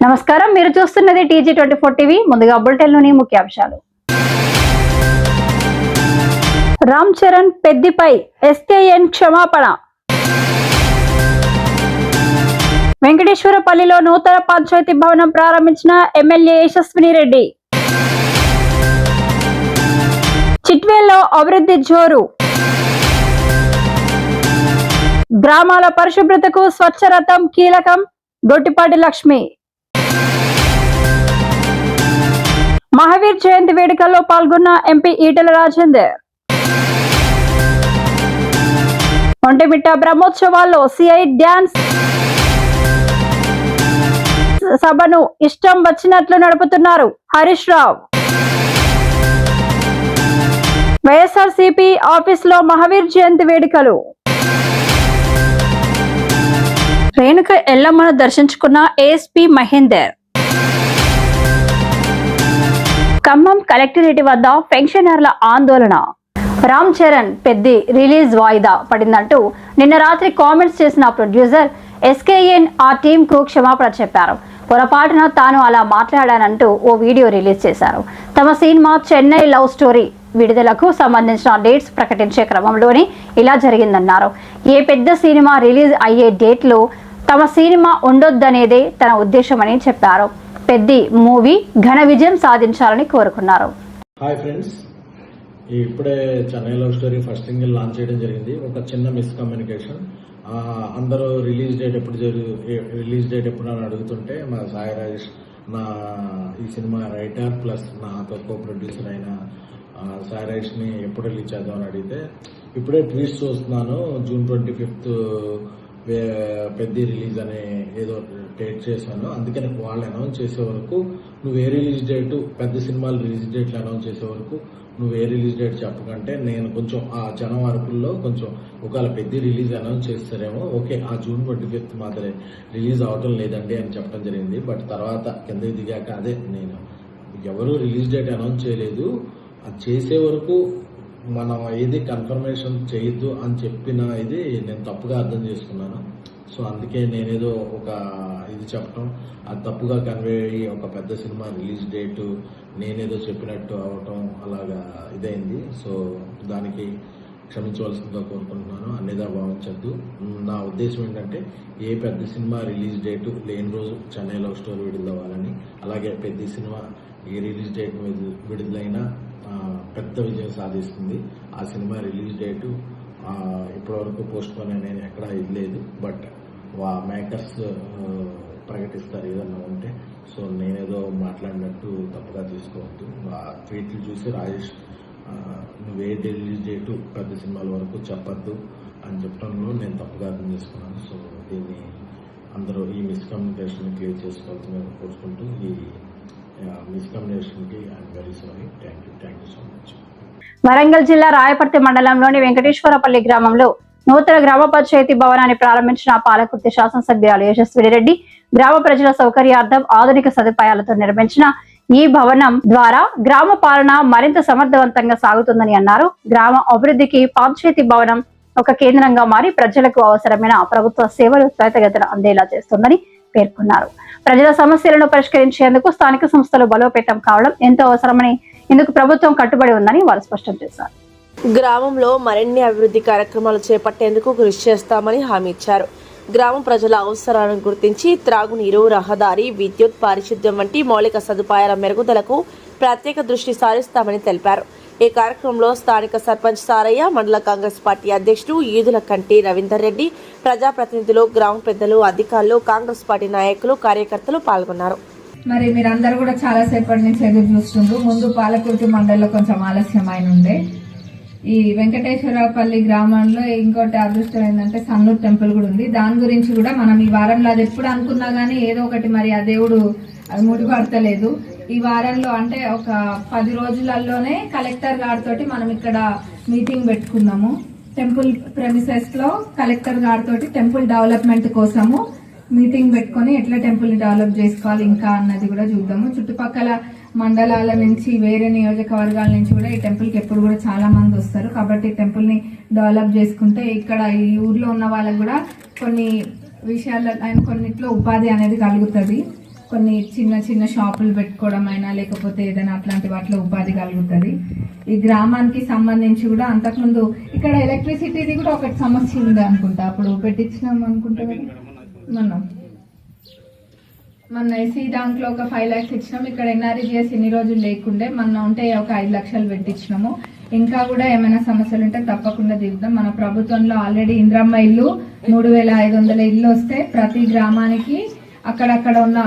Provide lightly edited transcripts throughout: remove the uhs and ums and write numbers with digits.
నమస్కారం, మీరు చూస్తున్నది TG24 టీవీ. ముందుగా బులెటిన్లోని ముఖ్యాంశాలు. రామ్ చరణ్ పెద్దిపై SKN క్షమాపణ. వెంకటేశ్వరపల్లిలో నూతన పంచాయతీ భవనం ప్రారంభించిన ఎమ్మెల్యే యశస్విని రెడ్డి. చిట్వేల్లో అభివృద్ధి జోరు. గ్రామాల పరిశుభ్రతకు స్వచ్ఛ రథం కీలకం. గొట్టిపాటి లక్ష్మి. మహావీర్ జయంతి వేడుకల్లో పాల్గొన్న ఎంపీ ఈటెల రాజేందర్. ఒంటిమిట్ట బ్రహ్మోత్సవాల్లో సిఐ డ్యాన్స్ సభను ఇష్టం వచ్చినట్లు నడుపుతున్నారు హరీష్ రావు. వైఎస్ఆర్సీపీ ఆఫీసులో మహావీర్ జయంతి వేడుకలు. రేణుక ఎల్లమ్మను దర్శించుకున్న ఏఎస్పీ మహేందర్. ఖమ్మం కలెక్టరేట్ వద్ద పెన్షనర్ల ఆందోళన. రామ్ చరణ్ పెద్ది రిలీజ్ వాయిదా పడిందంటూ నిన్న రాత్రి కామెంట్స్ చేసిన ప్రొడ్యూసర్ SKN ఆ టీమ్ కు క్షమాపణ చెప్పారు. పొరపాటున తాను అలా మాట్లాడానంటూ ఓ వీడియో రిలీజ్ చేశారు. తమ సినిమా చెన్నై లవ్ స్టోరీ విడుదలకు సంబంధించిన డేట్స్ ప్రకటించే క్రమంలోనే ఇలా జరిగిందన్నారు. ఏ పెద్ద సినిమా రిలీజ్ అయ్యే డేట్లో తమ సినిమా ఉండొద్దనేదే తన ఉద్దేశమని చెప్పారు. పెద్ది మూవీ ఘన విజయం సాధించాలని కోరుకున్నారు. హాయ్ ఫ్రెండ్స్, ఇప్పుడే Chennai love story first single launch చేయడం జరిగింది. ఒక చిన్న మిస్కమ్యూనికేషన్. అందరూ రిలీజ్ డేట్ ఎప్పుడు అని అడుగుతుంటే మా సాయి రాజేష్, నా ఈ సినిమా రైటర్ ప్లస్ నాతో కో ప్రొడ్యూసర్ అయిన సాయి రాజేష్ని ఎప్పుడు రిలీజ్ చేద్దామని అడిగితే, ఇప్పుడే ట్వీట్స్ చూస్తున్నాను, June 25th పెద్ద రిలీజ్ అనే ఏదో డేట్ చేశాను, అందుకని వాళ్ళు అనౌన్స్ చేసే వరకు నువ్వు ఏ రిలీజ్ డేట్, పెద్ద సినిమాలు రిలీజ్ డేట్లు అనౌన్స్ చేసే వరకు నువ్వు ఏ రిలీజ్ డేట్ చెప్పకంటే నేను కొంచెం ఆ జనం వరకుల్లో కొంచెం ఒకవేళ పెద్ద రిలీజ్ అనౌన్స్ చేస్తారేమో, ఓకే ఆ June 25th మాత్రమే రిలీజ్ అవటం లేదండి అని చెప్పడం జరిగింది. బట్ తర్వాత కిందకి దిగాక అదే నేను ఎవరు రిలీజ్ డేట్ అనౌన్స్ చేయలేదు, అది చేసే వరకు మనం ఏది కన్ఫర్మేషన్ చేయొద్దు అని చెప్పిన ఇది నేను తప్పుగా అర్థం చేసుకున్నాను. సో అందుకే నేనేదో ఒక ఇది చెప్పడం అది తప్పుగా కన్వే అయ్యి ఒక పెద్ద సినిమా రిలీజ్ డేటు నేనేదో చెప్పినట్టు అవటం అలాగా ఇదైంది. సో దానికి క్షమించవలసిందిగా కోరుకుంటున్నాను. అన్నిదా భావించద్దు. నా ఉద్దేశం ఏంటంటే ఏ పెద్ద సినిమా రిలీజ్ డేటు లేని రోజు చెన్నై లవ్ స్టోరీ విడుదలవ్వాలని, అలాగే పెద్ద సినిమా ఏ రిలీజ్ డేట్ విడుదలైనా పెద్ద విజయం సాధిస్తుంది. ఆ సినిమా రిలీజ్ డేటు ఇప్పటివరకు పోస్ట్ పోన్ అనేది ఎక్కడా ఇవ్వలేదు. బట్ మేకర్స్ ప్రకటిస్తారు ఏదన్నా ఉంటే. సో నేనేదో మాట్లాడినట్టు తప్పుగా తీసుకోవద్దు. ఆ ట్వీట్లు చూసి రాజేష్ నువ్వే రిలీజ్ డేటు పెద్ద సినిమాల వరకు చెప్పద్దు అని చెప్పడంలో నేను తప్పుగా అర్థం చేసుకున్నాను. సో దీన్ని అందరూ ఈ మిస్కమ్యూనికేషన్ క్లియర్ చేసుకోవాల్సిందిగా కోరుకుంటూ ఈ మిస్కమ్యూనికేషన్కి I'm very sorry. Thank you so much. Warangal జిల్లా రాయపర్తి మండలంలోని వెంకటేశ్వరపల్లి గ్రామంలో నూతన గ్రామ పంచాయతీ భవనాన్ని ప్రారంభించిన పాలకుర్తి శాసనసభ్యురాలు యశస్విని రెడ్డి. గ్రామ ప్రజల సౌకర్యార్థం ఆధునిక సదుపాయాలతో నిర్మించిన ఈ భవనం ద్వారా గ్రామ పాలన మరింత సమర్థవంతంగా సాగుతుందని అన్నారు. గ్రామ అభివృద్ధికి పంచాయతీ భవనం ఒక కేంద్రంగా మారి ప్రజలకు అవసరమైన ప్రభుత్వ సేవలు త్వరితగతిన అందేలా చేస్తుందని పేర్కొన్నారు. ప్రజల సమస్యలను పరిష్కరించేందుకు స్థానిక సంస్థలు బలోపేతం కావడం ఎంతో అవసరమని, ఇందుకు ప్రభుత్వం కట్టుబడి ఉందని వారు స్పష్టం చేశారు. గ్రామంలో మరిన్ని అభివృద్ధి కార్యక్రమాలు చేపట్టేందుకు కృషి చేస్తామని హామీ ఇచ్చారు. గ్రామ ప్రజల అవసరాలను గుర్తించి త్రాగునీరు, రహదారి, విద్యుత్, పారిశుద్ధ్యం వంటి మౌలిక సదుపాయాల మెరుగుదలకు ప్రత్యేక దృష్టి సారిస్తామని తెలిపారు. ఈ కార్యక్రమంలో స్థానిక సర్పంచ్ సారయ్య, మండల కాంగ్రెస్ పార్టీ అధ్యక్షుడు ఈదుల కంటి రవీందర్ రెడ్డి, ప్రజాప్రతినిధులు, గ్రామ పెద్దలు, అధికారులు, కాంగ్రెస్ పార్టీ నాయకులు, కార్యకర్తలు పాల్గొన్నారు. మరి మీరందరూ కూడా చాలా సేపటి నుంచి ఎదురు చూస్తుండ్రు. ముందు పాలకుర్తి మండలంలో కొంచెం ఆలస్యమైన ఉండే. ఈ వెంకటేశ్వరపల్లి గ్రామంలో ఇంకోటి అదృష్టం ఏంటంటే సన్నూర్ టెంపుల్ కూడా ఉంది. దాని గురించి కూడా మనం ఈ వారంలో అది ఎప్పుడు అనుకున్నా గానీ ఏదో ఒకటి మరి ఆ దేవుడు అది ముడిపడతలేదు. ఈ వారంలో అంటే ఒక 10 రోజులలోనే కలెక్టర్ గారితో మనం ఇక్కడ మీటింగ్ పెట్టుకున్నాము. టెంపుల్ ప్రెమిసెస్ లో కలెక్టర్ గారితో టెంపుల్ డెవలప్మెంట్ కోసము మీటింగ్ పెట్టుకుని ఎట్లా టెంపుల్ ని డెవలప్ చేసుకోవాలి ఇంకా అన్నది కూడా చూద్దాము. చుట్టుపక్కల మండలాల నుంచి, వేరే నియోజకవర్గాల నుంచి కూడా ఈ టెంపుల్ కి ఎప్పుడు కూడా చాలా మంది వస్తారు. కాబట్టి టెంపుల్ ని డెవలప్ చేసుకుంటే ఇక్కడ ఈ ఊర్లో ఉన్న వాళ్ళకి కూడా కొన్ని విషయాల్లో కొన్నిట్లో ఉపాధి అనేది కలుగుతుంది. కొన్ని చిన్న చిన్న షాపులు పెట్టుకోవడం అయినా లేకపోతే ఏదైనా అట్లాంటి వాటిలో ఉపాధి కలుగుతుంది. ఈ గ్రామానికి సంబంధించి కూడా అంతకుముందు ఇక్కడ ఎలక్ట్రిసిటీది కూడా ఒకటి సమస్య ఉంది అనుకుంటా, అప్పుడు పెట్టించినాం అనుకుంటా కదా మన ఎస్సీ దాంట్లో ఒక 5 lakhs ఇచ్చినాం. ఇక్కడ ఎన్ఆర్ఈజిఎస్ ఇన్ని రోజులు లేకుండే, మొన్న ఉంటే ఒక 5 లక్షలు పెట్టించినాము. ఇంకా కూడా ఏమైనా సమస్యలు ఉంటే తప్పకుండా దిగుతాం. మన ప్రభుత్వంలో ఆల్రెడీ ఇంద్రమ్మ ఇల్లు 3500 ఇల్లు వస్తే ప్రతి గ్రామానికి అక్కడక్కడ ఉన్న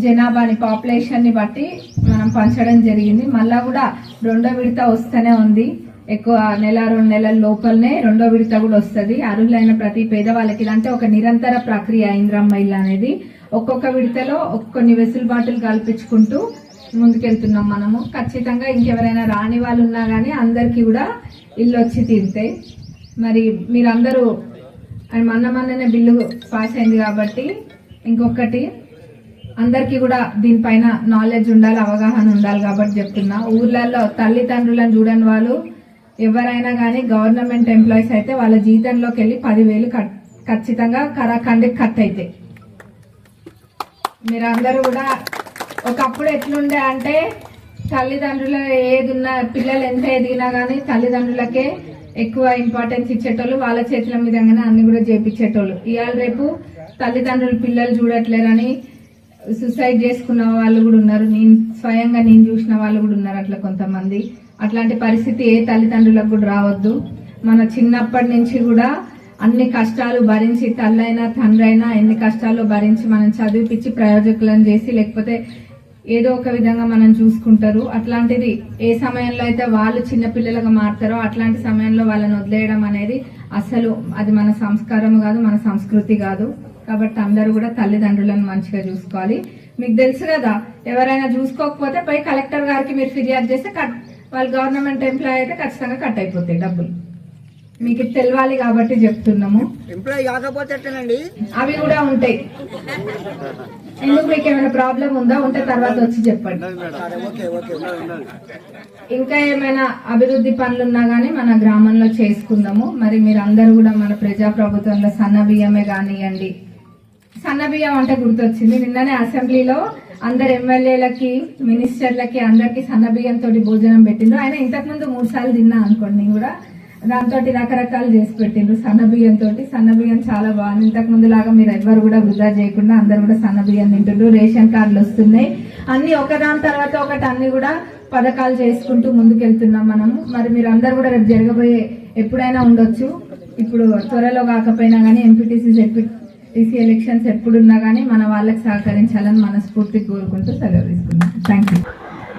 జనాభాని పాపులేషన్ ని బట్టి మనం పంచడం జరిగింది. మళ్ళా కూడా 2వ విడత వస్తూనే ఉంది. ఎక్కువ 1-2 నెలల లోపలనే 2వ విడత కూడా వస్తుంది. అర్హులైన ప్రతి పేదవాళ్ళకి ఇదంటే ఒక నిరంతర ప్రక్రియ ఇంద్రమ్మ ఇల్లు అనేది. ఒక్కొక్క విడతలో కొన్ని వెసులుబాటులు కల్పించుకుంటూ ముందుకెళ్తున్నాం మనము. ఖచ్చితంగా ఇంకెవరైనా రాని వాళ్ళు ఉన్నా కానీ అందరికీ కూడా ఇల్లు వచ్చి తీరుతాయి. మరి మీరందరూ మొన్ననే బిల్లు పాస్ అయింది కాబట్టి ఇంకొకటి అందరికీ కూడా దీనిపైన నాలెడ్జ్ ఉండాలి, అవగాహన ఉండాలి కాబట్టి చెప్తున్నా. ఊర్లలో తల్లిదండ్రులను చూడని వాళ్ళు ఎవరైనా కానీ గవర్నమెంట్ ఎంప్లాయీస్ అయితే వాళ్ళ జీతంలోకి వెళ్ళి 10,000 ఖచ్చితంగా కరాఖండికి కట్ అవుతాయి. మీరు అందరూ కూడా ఒకప్పుడు ఎట్లుండే అంటే తల్లిదండ్రుల ఏదున్నా పిల్లలు ఎంత ఎదిగినా కానీ తల్లిదండ్రులకే ఎక్కువ ఇంపార్టెన్స్ ఇచ్చేటోళ్ళు, వాళ్ళ చేతుల మీదగానే అన్ని కూడా చేపించేటోళ్ళు. ఇవాళ రేపు తల్లిదండ్రులు పిల్లలు చూడట్లేరని సూసైడ్ చేసుకున్న వాళ్ళు కూడా ఉన్నారు. స్వయంగా నేను చూసిన వాళ్ళు కూడా ఉన్నారు అట్లా కొంతమంది. అట్లాంటి పరిస్థితి ఏ తల్లిదండ్రులకు కూడా రావద్దు. మన చిన్నప్పటి నుంచి కూడా అన్ని కష్టాలు భరించి తల్లైనా తండ్రి అయినా ఎన్ని కష్టాలు భరించి మనం చదివిపించి ప్రయోజకులను చేసి లేకపోతే ఏదో ఒక విధంగా మనం చూసుకుంటారు. అట్లాంటిది ఏ సమయంలో అయితే వాళ్ళు చిన్నపిల్లలుగా మారుతారో అట్లాంటి సమయంలో వాళ్ళని వదిలేయడం అనేది అసలు అది మన సంస్కారం కాదు, మన సంస్కృతి కాదు. కాబట్టి అందరూ కూడా తల్లిదండ్రులను మంచిగా చూసుకోవాలి. మీకు తెలుసు కదా, ఎవరైనా చూసుకోకపోతే పోయి కలెక్టర్ గారికి మీరు ఫిర్యాదు చేస్తే వాళ్ళు గవర్నమెంట్ ఎంప్లాయీ అయితే ఖచ్చితంగా కట్ అయిపోతాయి డబ్బులు. మీకు తెలియాలి కాబట్టి చెప్తున్నాము. ఎంప్లాయీ కాకపోతే అవి కూడా ఉంటాయి. ఎందుకు మీకు ఏమైనా ప్రాబ్లం ఉందా? ఉంటే తర్వాత వచ్చి చెప్పండి. ఇంకా ఏమైనా అభివృద్ధి పనులున్నా గానీ మన గ్రామంలో చేసుకుందాము. మరి మీరు అందరూ కూడా మన ప్రజాప్రభుత్వంలో సన్న బియ్యమే కానివ్వండి. సన్న బియ్యం అంటే గుర్తొచ్చింది, నిన్ననే అసెంబ్లీలో అందరు ఎమ్మెల్యేలకి మినిస్టర్లకి అందరికి సన్న బియ్యంతో భోజనం పెట్టిండ్రు. ఆయన ఇంతకు ముందు 3 సార్లు తిన్నా అనుకోండి. నేను కూడా దాంతో రకరకాలు చేసి పెట్టిండ్రు సన్న బియ్యంతో. సన్న బియ్యం చాలా బాగుంది. ఇంతకు ముందు లాగా మీరు ఎవరు కూడా వృధా చేయకుండా అందరు కూడా సన్న బియ్యం తింటుండ్రు. రేషన్ కార్డులు వస్తున్నాయి. అన్ని ఒకదాని తర్వాత ఒకటి అన్ని కూడా పథకాలు చేసుకుంటూ ముందుకెళ్తున్నాం మనము. మరి మీరు అందరు కూడా రేపు జరగబోయే ఎప్పుడైనా ఉండొచ్చు, ఇప్పుడు త్వరలో కాకపోయినా కానీ ఎంపీటీసీ ఎలక్షన్స్ ఎప్పుడున్నా కానీ మన వాళ్ళకి సహకరించాలని మనస్ఫూర్తిగా కోరుకుంటూ సెలవు తీసుకున్నాం. Thank you.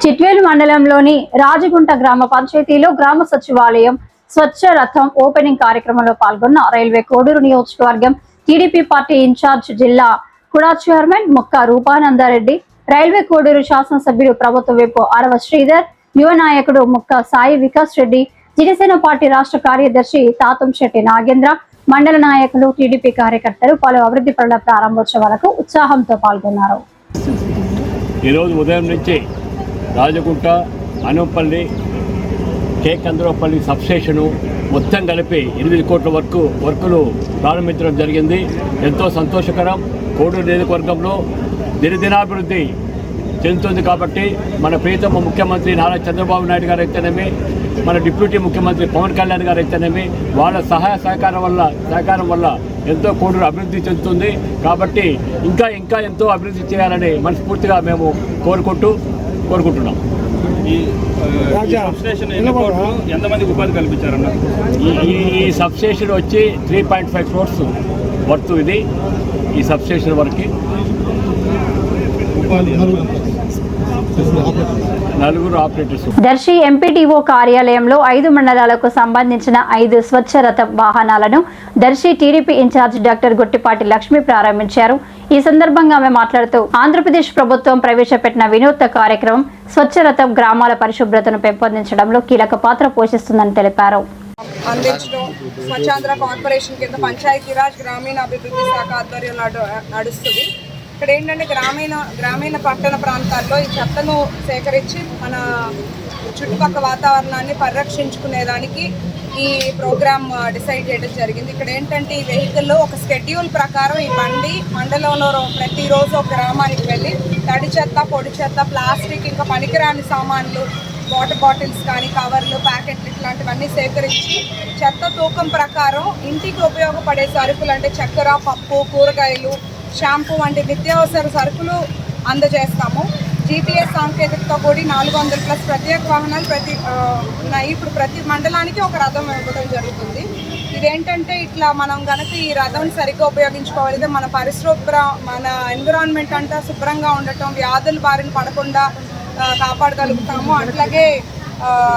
చిట్వేలు మండలంలోని రాజగుంట గ్రామ పంచాయతీలో గ్రామ సచివాలయం స్వచ్ఛ రథం ఓపెనింగ్ కార్యక్రమంలో పాల్గొన్న రైల్వే కోడూరు నియోజకవర్గం టీడీపీ పార్టీ ఇన్ఛార్జ్ జిల్లా కుడా చైర్మన్ ముక్క రూపానందారెడ్డి, రైల్వే కోడూరు శాసనసభ్యుడు ప్రభుత్వ వైపు అరవ శ్రీధర్, యువ నాయకుడు ముక్క సాయి వికాస్ రెడ్డి, జనసేన పార్టీ రాష్ట్ర కార్యదర్శి తాతంశెట్టి నాగేంద్ర, మండల నాయకులు, టీడీపీ కార్యకర్తలు పలు అభివృద్ధి పనుల ప్రారంభోత్సవాలకు ఉత్సాహంతో పాల్గొన్నారు. ఈరోజు ఉదయం నుంచి రాజగుంట, అనుపల్లి, కేకంద్రపల్లి సబ్స్టేషను మొత్తం కలిపి 8 కోట్ల వర్కులు ప్రారంభించడం జరిగింది. ఎంతో సంతోషకరం. కోడూరు నియోజకవర్గంలో దినదినాభివృద్ధి చెందుతుంది. కాబట్టి మన ప్రియతమ ముఖ్యమంత్రి నారా చంద్రబాబు నాయుడు గారు అయితేనేమి, మన డిప్యూటీ ముఖ్యమంత్రి పవన్ కళ్యాణ్ గారు అయితేనేమి, వాళ్ళ సహకారం వల్ల ఎంతో కోడూరు అభివృద్ధి చెందుతుంది. కాబట్టి ఇంకా ఎంతో అభివృద్ధి చేయాలని మనస్ఫూర్తిగా మేము కోరుకుంటున్నాం. ఈ సబ్స్టేషన్ ఎంతమందికి ఉపాధి కల్పించారన్న? ఈ సబ్స్టేషన్ వచ్చి 3.5 crores వర్త్. ఇది ఈ సబ్స్టేషన్ వరకు 4 ఆపరేటర్స్. దర్శి ఎంపీటీఓ కార్యాలయంలో 5 మండలాలకు సంబంధించిన 5 స్వచ్ఛ రథ వాహనాలను Darsi TDP incharge doctor Guttipati Lakshmi ప్రారంభించారు. ఈ సందర్భంగా ఆమె మాట్లాడుతూ ఆంధ్రప్రదేశ్ ప్రభుత్వం ప్రవేశపెట్టిన వినూత్న కార్యక్రమం స్వచ్ఛ రథం గ్రామాల పరిశుభ్రతను పెంపొందించడంలో కీలక పాత్ర పోషిస్తుందని తెలిపారు. అందించడం స్వచ్ఛాంధ్ర కార్పొరేషన్ కింద పంచాయతీరాజ్ గ్రామీణ అభివృద్ధి శాఖ ఆధ్వర్యంలో నడుస్తుంది. ఇక్కడ ఏంటంటే గ్రామీణ పట్టణ ప్రాంతాల్లో ఈ చెత్తను సేకరించి మన చుట్టుపక్కల వాతావరణాన్ని పరిరక్షించుకునేదానికి ఈ ప్రోగ్రామ్ డిసైడ్ చేయడం జరిగింది. ఇక్కడ ఏంటంటే ఈ వెహికల్లో ఒక స్కెడ్యూల్ ప్రకారం ఈ బండి మండలంలో ప్రతిరోజు ఒక గ్రామానికి వెళ్ళి తడి చెత్త, పొడి చెత్త, ప్లాస్టిక్, ఇంకా పనికిరాని సామాన్లు, వాటర్ బాటిల్స్ కానీ, కవర్లు, ప్యాకెట్లు ఇట్లాంటివన్నీ సేకరించి చెత్త తూకం ప్రకారం ఇంటికి ఉపయోగపడే సరుకులు అంటే చక్కెర, పప్పు, కూరగాయలు, షాంపూ వంటి నిత్యావసర సరుకులు అందజేస్తాము. GPS సాంకేతికతో కూడి 400+ ప్రత్యేక వాహనాలు ఉన్నాయి. ఇప్పుడు ప్రతి మండలానికి ఒక రథం ఇవ్వడం జరుగుతుంది. ఇదేంటంటే ఇట్లా మనం కనుక ఈ రథం సరిగ్గా ఉపయోగించుకోవాలి, మన ఎన్విరాన్మెంట్ అంతా శుభ్రంగా ఉండటం, వ్యాధుల బారిన పడకుండా కాపాడగలుగుతాము. అట్లాగే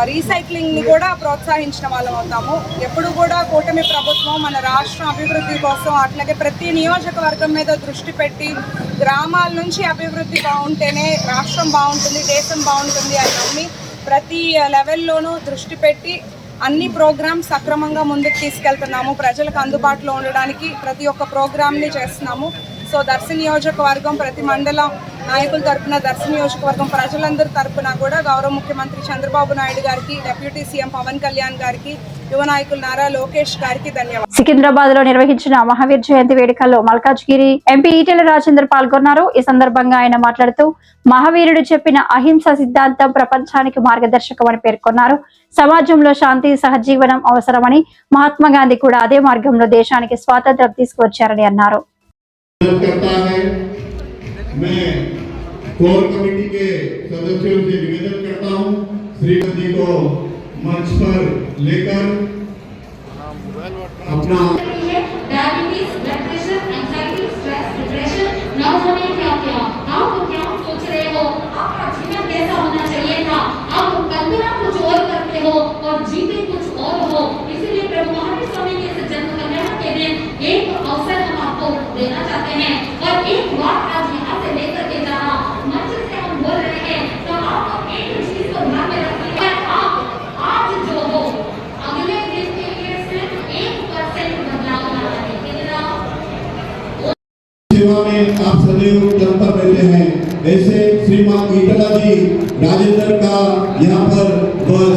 రీసైక్లింగ్ని కూడా ప్రోత్సహించిన వాళ్ళం అవుతాము. ఎప్పుడు కూడా కూటమి ప్రభుత్వం మన రాష్ట్ర అభివృద్ధి కోసం అట్లాగే ప్రతి నియోజకవర్గం మీద దృష్టి పెట్టి గ్రామాల నుంచి అభివృద్ధి బాగుంటేనే రాష్ట్రం బాగుంటుంది, దేశం బాగుంటుంది అని నమ్మి ప్రతి లెవెల్లోనూ దృష్టి పెట్టి అన్ని ప్రోగ్రామ్స్ సక్రమంగా ముందుకు తీసుకెళ్తున్నాము. ప్రజలకు అందుబాటులో ఉండడానికి ప్రతి ఒక్క ప్రోగ్రామ్ని చేస్తున్నాము. సో దర్శి నియోజకవర్గం ప్రతి మండలం నాయకుల తరపున, దర్శి నియోజకవర్గం ప్రజలందరి తరపున కూడా గౌరవ ముఖ్యమంత్రి చంద్రబాబు నాయుడు గారికి, డిప్యూటీ సీఎం పవన్ కళ్యాణ్ గారికి, యువ నాయకులు నారా లోకేష్ గారికి ధన్యవాదాలు. సికింద్రాబాద్ లో నిర్వహించిన మహావీర్ జయంతి వేడుకల్లో మల్కాజ్గిరి ఎంపీ ఈటెల రాజేందర్ పాల్గొన్నారు. ఈ సందర్భంగా ఆయన మాట్లాడుతూ మహావీరుడు చెప్పిన అహింస సిద్ధాంతం ప్రపంచానికి మార్గదర్శకమని పేర్కొన్నారు. సమాజంలో శాంతి, సహజీవనం అవసరమని, మహాత్మా గాంధీ కూడా అదే మార్గంలో దేశానికి స్వాతంత్ర్యం తీసుకువచ్చారని అన్నారు. मैं कोर कमेटी के सदस्यों से निवेदन करता हूं श्रीमती को मंच पर लेकर अपना diabetes, blood pressure, anxiety, stress, depression न होने क्या क्या आप क्या सोच रहे हो, आपका जीवन कैसा होना चाहिए था, आप कल्पना कुछ और करते हो और जीते कुछ और हो। इसीलिए प्रभु महावीर स्वामी के इस जन्म कल्याण के दिन एक अवसर हम आपको देना चाहते हैं और एक बात आज यहाँ से लेकर के जाना, मंच से हम बोल रहे हैं तो आप एक चीज को ध्यान में रखिए, आप आज जो हो अगले दिन के लिए सिर्फ 1% बदलाव लाना है। कितना सेवा में आप सदैव तत्पर रहते हैं। ऐसे श्रीमान ईटला जी राजेंद्र का यहाँ पर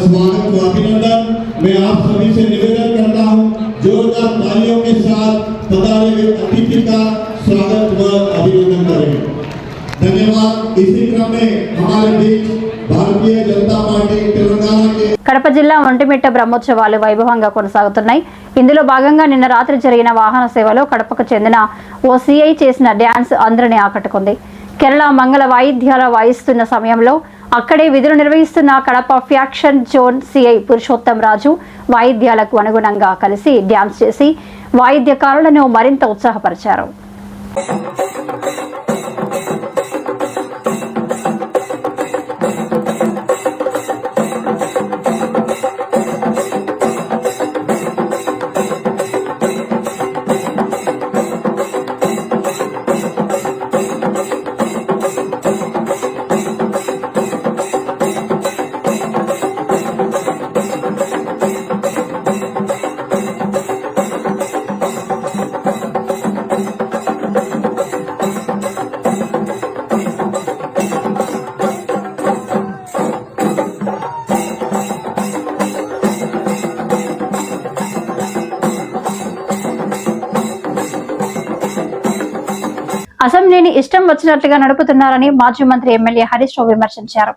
स्वागत व अभिनंदन मैं आप सभी से निवेदन करता हूँ जोरदार तालियों के साथ पधारे हुए अतिथि का स्वागत व अभिनंदन करें। धन्यवाद। इसी क्रम में हमारे बीच भारतीय जनता पार्टी तेलंगाना के కడప జిల్లా ఒంటిమిట్ట బ్రహ్మోత్సవాలు వైభవంగా కొనసాగుతున్నాయి. ఇందులో భాగంగా నిన్న రాత్రి జరిగిన వాహన సేవలో కడపకు చెందిన ఓ సిఐ చేసిన డ్యాన్స్ అందరినీ ఆకట్టుకుంది. కేరళ మంగళ వాయిద్యాల వాయిస్తున్న సమయంలో అక్కడే విధులు నిర్వహిస్తున్న Kadapa faction zone CI Purushottam Raju వాయిద్యాలకు అనుగుణంగా కలిసి డ్యాన్స్ చేసి వాయిద్యకారులను మరింత ఉత్సాహపరిచారు. అసెంబ్లీని ఇష్టం వచ్చినట్లుగా నడుపుతున్నారని మాజీ మంత్రి ఎమ్మెల్యే హరీష్ రావు విమర్శించారు.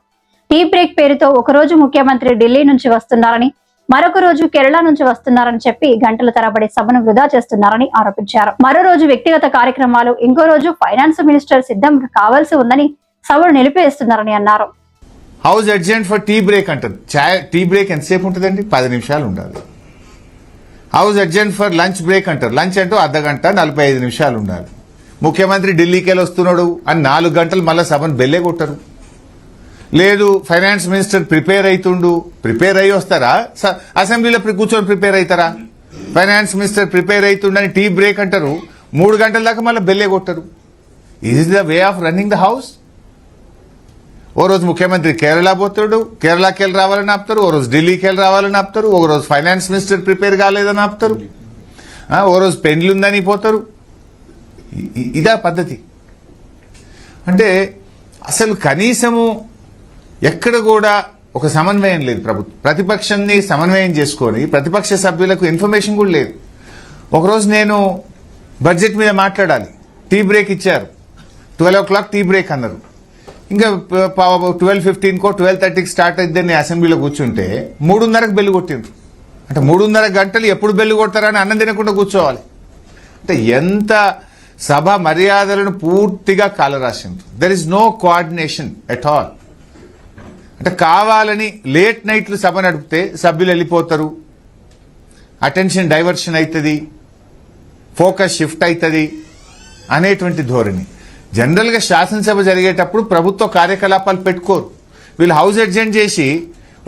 టీ బ్రేక్ పేరుతో ఒకరోజు ముఖ్యమంత్రి ఢిల్లీ నుంచి వస్తున్నారని, మరొక రోజు కేరళ నుంచి వస్తున్నారని చెప్పి గంటల తరబడి సభను వృధా చేస్తున్నారని ఆరోపించారు. మరో రోజు వ్యక్తిగత కార్యక్రమాలు, ఇంకో రోజు ఫైనాన్స్ మినిస్టర్ సిద్ధం కావాల్సి ఉందని సభను నిలిపేస్తున్నారని అన్నారు. House adjourned for tea break అంటారు. టీ బ్రేక్ ఎంతసేపు ఉంటుందండి? 10 నిమిషాలు ఉండాలి. House adjourned for lunch break అంటారు. లంచ్ అంటూ అర్ధగంట 45 నిమిషాలు ఉండాలి. ముఖ్యమంత్రి ఢిల్లీకి వెళ్ళి వస్తున్నాడు అని 4 గంటలు మళ్ళీ సభను బెల్లే కొట్టరు. లేదు ఫైనాన్స్ మినిస్టర్ ప్రిపేర్ అయ్యి వస్తారా? అసెంబ్లీలో కూర్చొని ప్రిపేర్ అవుతారా? ఫైనాన్స్ మినిస్టర్ ప్రిపేర్ అవుతుండని టీ బ్రేక్ అంటారు. 3 గంటల దాకా మళ్ళీ బెల్లే కొట్టరు. Is the way of running the house. ఓ రోజు ముఖ్యమంత్రి కేరళ పోతాడు, కేరళకి వెళ్ళి రావాలని ఆపుతారు. ఓ రోజు ఢిల్లీకి వెళ్ళి రావాలని ఆపుతారు. ఒక రోజు ఫైనాన్స్ మినిస్టర్ ప్రిపేర్ కాలేదని ఆపుతారు. ఓ రోజు పెండ్లుందని పోతారు. ఇదా పద్ధతి? అంటే అసలు కనీసము ఎక్కడ కూడా ఒక సమన్వయం లేదు. ప్రతిపక్షాన్ని సమన్వయం చేసుకొని ప్రతిపక్ష సభ్యులకు ఇన్ఫర్మేషన్ కూడా లేదు. ఒకరోజు నేను బడ్జెట్ మీద మాట్లాడాలి, టీ బ్రేక్ ఇచ్చారు. 12 o'clock టీ బ్రేక్ అన్నారు. ఇంకా 12:15కో 12:30కి స్టార్ట్ అయిద్దని అసెంబ్లీలో కూర్చుంటే 3:30కి బెల్లు కొట్టిండ్రు. అంటే 3:30 గంటలు ఎప్పుడు బెల్లు కొడతారని అన్నం తినకుండా కూర్చోవాలి. అంటే ఎంత సభ మర్యాదలను పూర్తిగా కాలరాసిండ్రు. There is no coordination at all. అంటే కావాలని లేట్ నైట్లు సభ నడిపితే సభ్యులు వెళ్ళిపోతారు, అటెన్షన్ డైవర్షన్ అవుతుంది, ఫోకస్ షిఫ్ట్ అవుతుంది అనేటువంటి ధోరణి. జనరల్గా శాసనసభ జరిగేటప్పుడు ప్రభుత్వ కార్యకలాపాలు పెట్టుకోరు. వీళ్ళు హౌస్ అడ్జెంట్ చేసి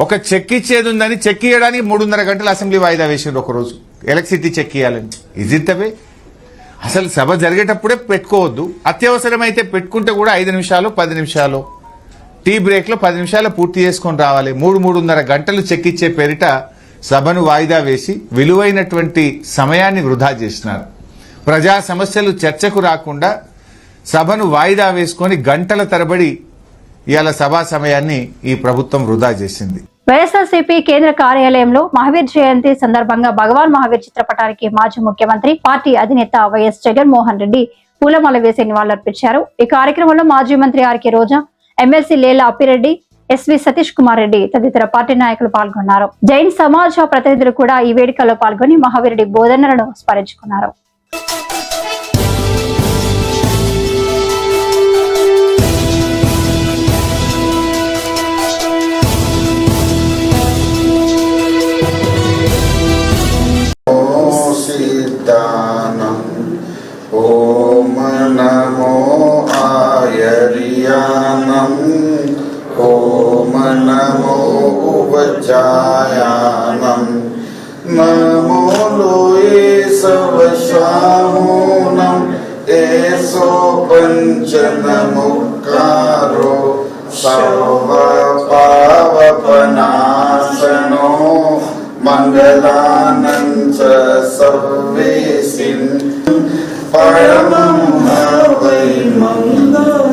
ఒక చెక్ ఇచ్చేది ఉందని చెక్ ఇవ్వడానికి 3:30 గంటలు అసెంబ్లీ వాయిదా వేసారు ఒకరోజు, ఎలక్ట్రిసిటీ చెక్ ఇవ్వాలని. Is it the way? అసలు సభ జరిగేటప్పుడే పెట్టుకోవద్దు. అత్యవసరమైతే పెట్టుకుంటే కూడా 5 నిమిషాలు 10 నిమిషాలు టీ బ్రేక్లో 10 నిమిషాలు పూర్తి చేసుకొని రావాలి. 3-3:30 గంటలు చెక్ ఇచ్చే పేరిట సభను వాయిదా వేసి విలువైనటువంటి సమయాన్ని వృధా చేసినారు. ప్రజా సమస్యలు చర్చకు రాకుండా సభను వాయిదా వేసుకొని గంటల తరబడి ఇవాళ సభా సమయాన్ని ఈ ప్రభుత్వం వృధా చేసింది. వైఎస్ఆర్సీపీ కేంద్ర కార్యాలయంలో మహావీర్ జయంతి సందర్భంగా భగవాన్ మహావీర్ చిత్రపటానికి మాజీ ముఖ్యమంత్రి పార్టీ అధినేత వైఎస్ జగన్మోహన్ రెడ్డి పూలమాల వేసి నివాళులర్పించారు. ఈ కార్యక్రమంలో మాజీ మంత్రి ఆర్కే రోజా, ఎమ్మెల్సీ లేలా అప్పిరెడ్డి, ఎస్వి సతీష్ కుమార్ రెడ్డి తదితర పార్టీ నాయకులు పాల్గొన్నారు. జైన్ సమాజ ప్రతినిధులు కూడా ఈ వేడుకల్లో పాల్గొని మహావీరుడి బోధనలను స్మరించుకున్నారు. ఓం నమో ఆయర్యానం ఓం నమో ఉపచాయానం నమో లోయే సవశామూనం ఏసో పంచనముకారో సర్వ పావపనాశనో మంగళానంచ సర్వేసిన్ పరమం హవై మంగళం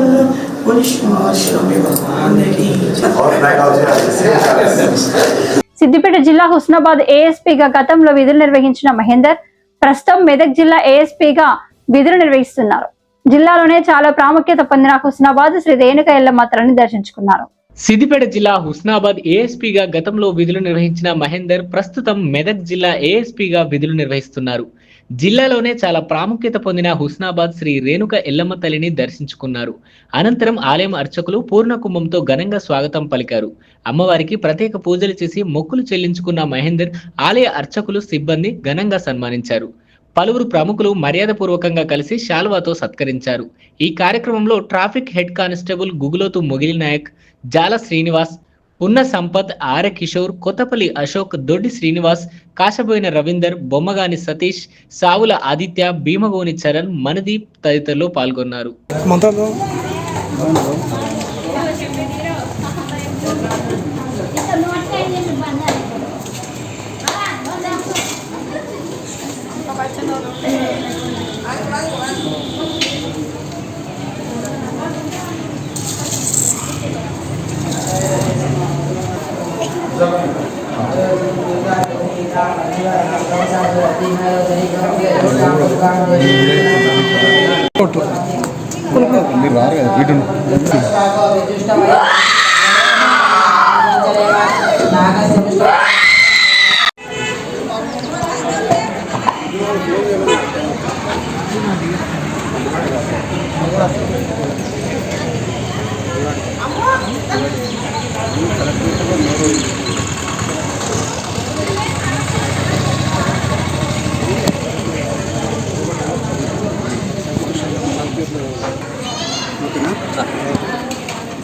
సిద్దిపేట జిల్లా హుస్నాబాద్ ఏఎస్పీగా గతంలో విధులు నిర్వహించిన మహేందర్ ప్రస్తుతం మెదక్ జిల్లా ఏఎస్పీగా విధులు నిర్వహిస్తున్నారు. జిల్లాలోనే చాలా ప్రాముఖ్యత పొందిన హుస్నాబాద్ శ్రీ రేణుక ఎల్లమ్మ తల్లిని దర్శించుకున్నారు. సిద్దిపేట జిల్లా హుస్నాబాద్ ఏఎస్పీగా గతంలో విధులు నిర్వహించిన మహేందర్ ప్రస్తుతం మెదక్ జిల్లా ఏఎస్పీగా విధులు నిర్వహిస్తున్నారు. జిల్లాలోనే చాలా ప్రాముఖ్యత పొందిన హుస్నాబాద్ శ్రీ రేణుక ఎల్లమ్మ తల్లిని దర్శించుకున్నారు. అనంతరం ఆలయం అర్చకులు పూర్ణ కుంభంతో ఘనంగా స్వాగతం పలికారు. అమ్మవారికి ప్రత్యేక పూజలు చేసి మొక్కులు చెల్లించుకున్న మహేందర్ ఆలయ అర్చకులు సిబ్బంది ఘనంగా సన్మానించారు. పలువురు ప్రముఖులు మర్యాదపూర్వకంగా కలిసి శాల్వాతో సత్కరించారు. ఈ కార్యక్రమంలో ట్రాఫిక్ హెడ్ కానిస్టేబుల్ గుగులోతు మొగిలి నాయక్, జాల శ్రీనివాస్, ఉన్న సంపత్, ఆర్య కిషోర్, కొత్తపల్లి అశోక్, దొడ్డి శ్రీనివాస్, కాశబోయిన రవీందర్, బొమ్మగాని సతీష్, సావుల ఆదిత్య, భీమగోని చరణ్, మనదీప్ తదితరులు పాల్గొన్నారు.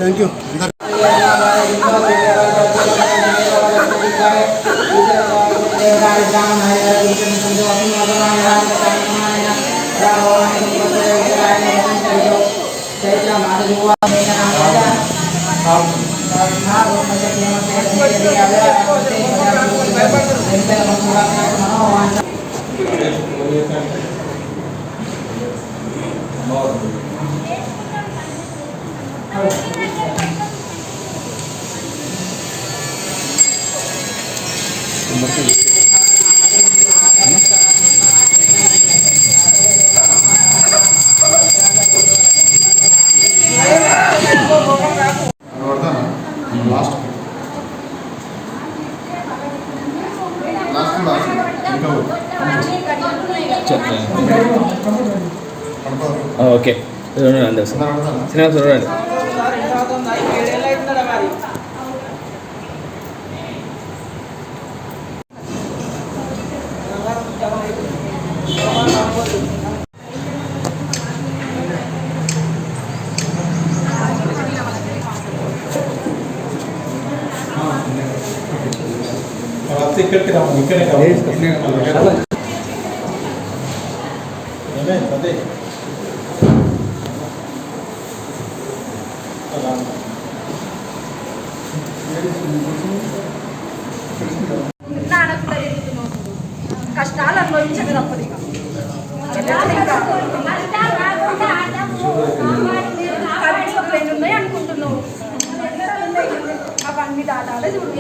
Thank you. ఓకే చూడండి సినిమా చూడండి. కష్టాలు అనుభవించదు తప్పదు. ఉన్నాయి అనుకుంటున్నావు అవన్నీ దాటాలి చూడు.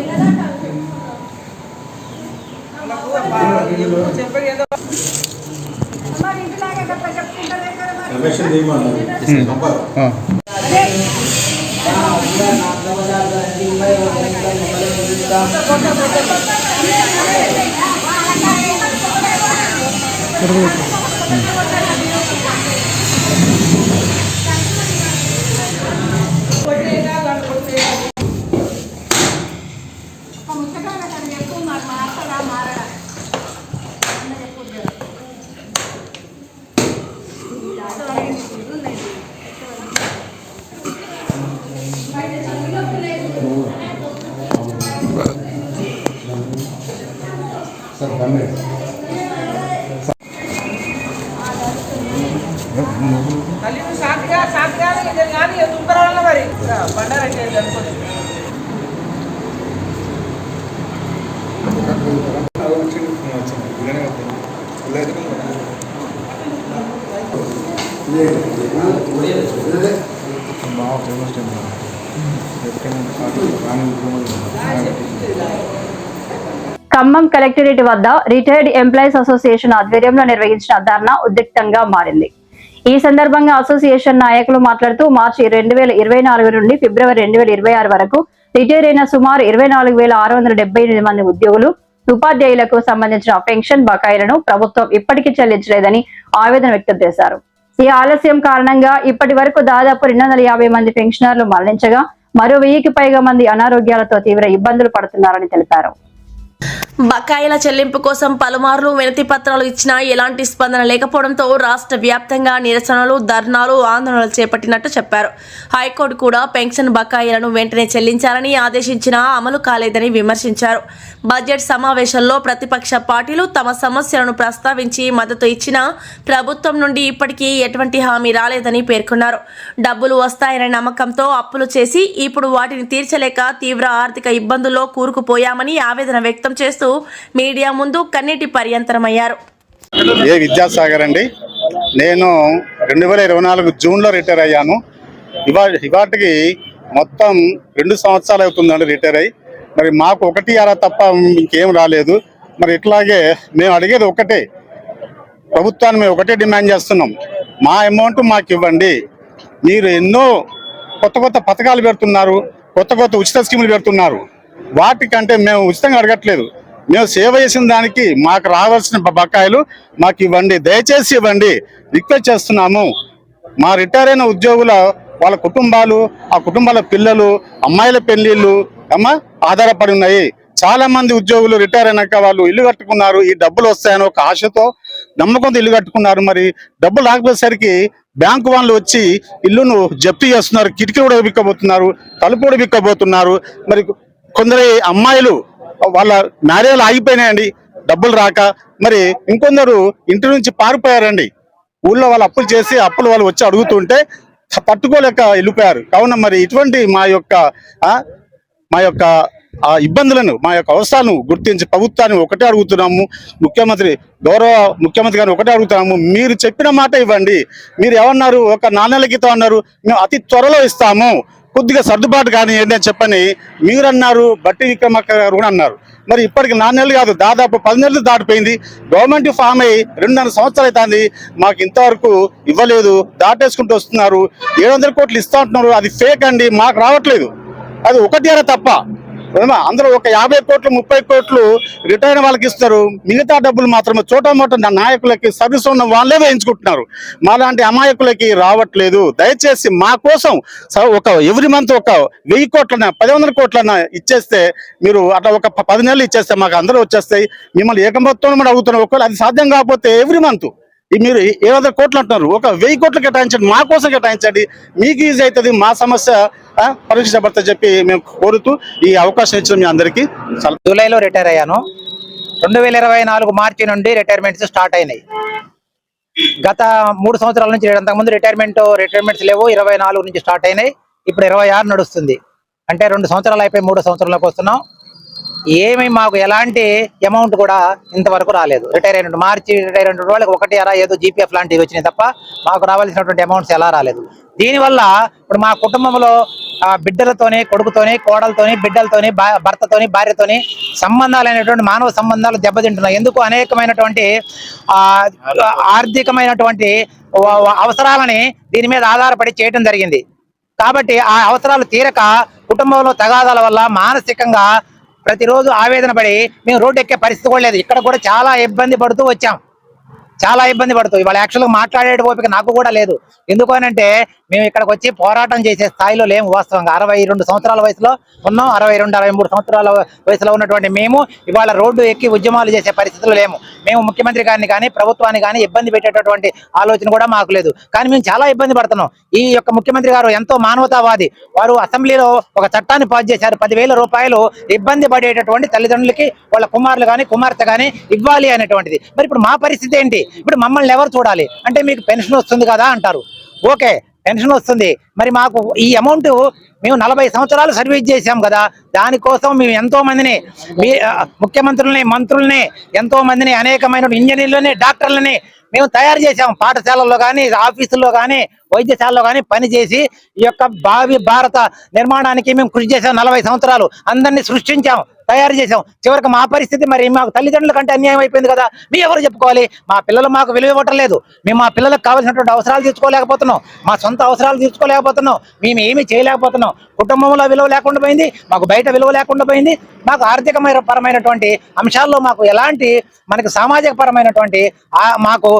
ఖమ్మం కలెక్టరేట్ వద్ద రిటైర్డ్ ఎంప్లాయీస్ అసోసియేషన్ ఆధ్వర్యంలో నిర్వహించిన ధర్నా ఉద్రిక్తంగా మారింది. ఈ సందర్భంగా అసోసియేషన్ నాయకులు మాట్లాడుతూ మార్చి 2024 నుండి ఫిబ్రవరి 2026 వరకు రిటైర్ అయిన సుమారు 24,678 మంది ఉద్యోగులు, ఉపాధ్యాయులకు సంబంధించిన పెన్షన్ బకాయిలను ప్రభుత్వం ఇప్పటికీ చెల్లించలేదని ఆవేదన వ్యక్తం చేశారు. ఈ ఆలస్యం కారణంగా ఇప్పటి వరకు దాదాపు 250 మంది పెన్షనర్లు మరణించగా మరో 1000కి పైగా మంది అనారోగ్యాలతో తీవ్ర ఇబ్బందులు పడుతున్నారని తెలిపారు. బకాయిల చెల్లింపు కోసం పలుమార్లు వినతి పత్రాలు ఇచ్చినా ఎలాంటి స్పందన లేకపోవడంతో రాష్ట్ర వ్యాప్తంగా నిరసనలు, ధర్నాలు, ఆందోళనలు చేపట్టినట్టు చెప్పారు. హైకోర్టు కూడా పెన్షన్ బకాయిలను వెంటనే చెల్లించాలని ఆదేశించినా అమలు కాలేదని విమర్శించారు. బడ్జెట్ సమావేశంలో ప్రతిపక్ష పార్టీలు తమ సమస్యలను ప్రస్తావించి మద్దతు ఇచ్చినా ప్రభుత్వం నుండి ఇప్పటికీ ఎటువంటి హామీ రాలేదని పేర్కొన్నారు. డబ్బులు వస్తాయనే నమ్మకంతో అప్పులు చేసి ఇప్పుడు వాటిని తీర్చలేక తీవ్ర ఆర్థిక ఇబ్బందుల్లో కూరుకుపోయామని ఆవేదన వ్యక్తం చేస్తూ మీడియా ముందు కన్నీటి పర్యంతరమయ్యారు. ఏ విద్యాసాగర్ అండి. నేను 2024 జూన్లో రిటైర్ అయ్యాను. ఇవాటికి మొత్తం 2 సంవత్సరాలు అవుతుందండి రిటైర్ అయ్యి. మరి మాకు 1 తప్ప ఇంకేం రాలేదు. మరి ఇట్లాగే మేము అడిగేది ఒకటే, ప్రభుత్వాన్ని మేము ఒకటే డిమాండ్ చేస్తున్నాం, మా అమౌంట్ మాకు ఇవ్వండి. మీరు ఎన్నో కొత్త పథకాలు పెడుతున్నారు, కొత్త ఉచిత స్కీములు పెడుతున్నారు. వాటికంటే మేము ఉచితంగా అడగట్లేదు, మేము సేవ చేసిన దానికి మాకు రావాల్సిన బకాయిలు మాకు ఇవ్వండి, దయచేసి ఇవ్వండి, రిక్వెస్ట్ చేస్తున్నాము. మా రిటైర్ అయిన ఉద్యోగుల వాళ్ళ కుటుంబాలు, ఆ కుటుంబాల పిల్లలు, అమ్మాయిల పెళ్లిళ్ళు ఆధారపడి ఉన్నాయి. చాలా మంది ఉద్యోగులు రిటైర్ అయినాక వాళ్ళు ఇల్లు కట్టుకున్నారు. ఈ డబ్బులు వస్తాయని ఒక ఆశతో నమ్మకంతో ఇల్లు కట్టుకున్నారు. మరి డబ్బులు రాకపోయేసరికి బ్యాంకు వాళ్ళు వచ్చి ఇల్లును జప్తీ చేస్తున్నారు, కిటికీ కూడా బిక్కబోతున్నారు, తలుపు కూడా బిక్కబోతున్నారు. మరి కొందరు అమ్మాయిలు వాళ్ళ మ్యారేజ్లు ఆగిపోయినాయండి డబ్బులు రాక. మరి ఇంకొందరు ఇంటి నుంచి పారిపోయారండి. ఊళ్ళో వాళ్ళు అప్పులు చేసి అప్పులు వాళ్ళు వచ్చి అడుగుతుంటే పట్టుకోలేక వెళ్ళిపోయారు. కావున మరి ఇటువంటి మా యొక్క ఇబ్బందులను, మా యొక్క అవసరాలను గుర్తించి ప్రభుత్వాన్ని ఒకటే అడుగుతున్నాము, గౌరవ ముఖ్యమంత్రి గారిని ఒకటే అడుగుతున్నాము, మీరు చెప్పిన మాట ఇవ్వండి. మీరు ఏమన్నారు, ఒక 4 నెలల క్రితం అన్నారు మేము అతి త్వరలో ఇస్తాము, కొద్దిగా సర్దుబాటు కానీ ఏంటని చెప్పని మీరు అన్నారు, బట్టి విక్రమార్క గారు కూడా అన్నారు. మరి ఇప్పటికి 4 నెలలు కాదు, దాదాపు 10 నెలలు దాటిపోయింది. గవర్నమెంట్ ఫామ్ అయ్యి 2.5 సంవత్సరాలు అవుతుంది, మాకు ఇంతవరకు ఇవ్వలేదు. దాటేసుకుంటూ వస్తున్నారు. 700 కోట్లు ఇస్తా ఉంటున్నారు. అది ఫేక్ అండి, మాకు రావట్లేదు. అది ఒకటి తప్ప. అందరూ ఒక 50 కోట్లు 30 కోట్లు రిటైర్ వాళ్ళకి ఇస్తారు. మిగతా డబ్బులు మాత్రమే చోటా మోట నాయకులకి సర్వీస్ ఉన్న వాళ్ళే వేయించుకుంటున్నారు. మాలాంటి అమాయకులకి రావట్లేదు. దయచేసి మా కోసం ఒక ఎవ్రీ మంత్ ఒక 1000 కోట్లన్నా 1500 కోట్లన్నా ఇచ్చేస్తే, మీరు అట్లా ఒక 10 నెలలు ఇచ్చేస్తే మాకు అందరూ వచ్చేస్తాయి. మిమ్మల్ని ఏకమొత్తం కూడా అడుగుతున్నారు. ఒకవేళ అది సాధ్యం కాకపోతే ఎవ్రీ మంత్ మీరు 700 కోట్లు అంటున్నారు, ఒక 1000 కోట్లు కేటాయించండి, మా కోసం కేటాయించండి. మీకు ఈజీ అవుతుంది, మా సమస్య పరీక్షించబడతా చెప్పి మేము కోరుతూ ఈ అవకాశం ఇచ్చిన మీ అందరికీ. జూలైలో రిటైర్ అయ్యాను. 2024 మార్చి నుండి రిటైర్మెంట్స్ స్టార్ట్ అయినాయి. గత 3 సంవత్సరాల నుంచి, అంతకుముందు రిటైర్మెంట్స్ లేవు. 24 నుంచి స్టార్ట్ అయినాయి. ఇప్పుడు 26 నడుస్తుంది. అంటే 2 సంవత్సరాలు అయిపోయి 3వ సంవత్సరంలోకి వస్తున్నాం. ఏమి మాకు ఎలాంటి అమౌంట్ కూడా ఇంతవరకు రాలేదు. మార్చి రిటైర్ అయిన వాళ్ళకి 1 ఏదో జీపీఎఫ్ లాంటివి వచ్చినాయి తప్ప మాకు రావాల్సినటువంటి అమౌంట్స్ ఎలా రాలేదు. దీనివల్ల ఇప్పుడు మా కుటుంబంలో బిడ్డలతోని, కొడుకుతోని, కోడలతోని, బిడ్డలతోని, భర్తతోని, భార్యతోని సంబంధాలు అనేటువంటి మానవ సంబంధాలు దెబ్బతింటున్నాయి. ఎందుకు? అనేకమైనటువంటి ఆర్థికమైనటువంటి అవసరాలని దీని మీద ఆధారపడి చేయడం జరిగింది. కాబట్టి ఆ అవసరాలు తీరక కుటుంబంలో తగాదాల వల్ల మానసికంగా ప్రతిరోజు ఆవేదన పడి మేము రోడ్డు ఎక్కే పరిస్థితి కూడా లేదు. ఇక్కడ కూడా చాలా ఇబ్బంది పడుతూ వచ్చాం. ఇవాళ యాక్చువల్గా మాట్లాడే ఓపిక నాకు కూడా లేదు. ఎందుకు అనంటే మేము ఇక్కడికి వచ్చి పోరాటం చేసే స్థాయిలో లేము. వాస్తవంగా 62 సంవత్సరాల వయసులో ఉన్నాం. 63 సంవత్సరాల వయసులో ఉన్నటువంటి మేము ఇవాళ రోడ్డు ఎక్కి ఉద్యమాలు చేసే పరిస్థితులు లేము. మేము ముఖ్యమంత్రి గారిని కానీ ప్రభుత్వాన్ని కానీ ఇబ్బంది పెట్టేటటువంటి ఆలోచన కూడా మాకు లేదు. కానీ మేము చాలా ఇబ్బంది పడుతున్నాం. ఈ యొక్క ముఖ్యమంత్రి గారు ఎంతో మానవతావాది. వారు అసెంబ్లీలో ఒక చట్టాన్ని పాస్ చేశారు. 10,000 రూపాయలు ఇబ్బంది పడేటటువంటి తల్లిదండ్రులకి వాళ్ళ కుమారులు కానీ కుమార్తె కానీ ఇవ్వాలి అనేటువంటిది. మరి ఇప్పుడు మా పరిస్థితి ఏంటి? ఇప్పుడు మమ్మల్ని ఎవరు చూడాలి? అంటే మీకు పెన్షన్ వస్తుంది కదా అంటారు. ఓకే, పెన్షన్ వస్తుంది. మరి మాకు ఈ అమౌంట్ మేము 40 సంవత్సరాలు సర్వీస్ చేశాం కదా, దానికోసం మేము ఎంతో మందిని, ముఖ్యమంత్రుల్ని, మంత్రుల్ని, ఎంతో మందిని, అనేకమైన ఇంజనీర్లని, డాక్టర్లని మేము తయారు చేశాం. పాఠశాలల్లో కానీ, ఆఫీసుల్లో కానీ, వైద్యశాలలో కానీ పనిచేసి ఈ యొక్క భావి భారత నిర్మాణానికి మేము కృషి చేసాం. 40 సంవత్సరాలు అందరినీ సృష్టించాం, తయారు చేసాం. చివరికి మా పరిస్థితి మరి మాకు తల్లిదండ్రుల కంటే అన్యాయం అయిపోయింది కదా. మీ ఎవరు చెప్పుకోవాలి? మా పిల్లలు మాకు విలువ ఇవ్వటం లేదు. మేము మా పిల్లలకు కావాల్సినటువంటి అవసరాలు తీర్చుకోలేకపోతున్నాం. మా సొంత అవసరాలు తీర్చుకోలేకపోతున్నాం. మేము ఏమీ చేయలేకపోతున్నాం. కుటుంబంలో విలువ లేకుండా పోయింది, మాకు బయట విలువ లేకుండా పోయింది. మాకు ఆర్థికమైన పరమైనటువంటి అంశాల్లో మాకు ఎలాంటి మనకు సామాజిక పరమైనటువంటి మాకు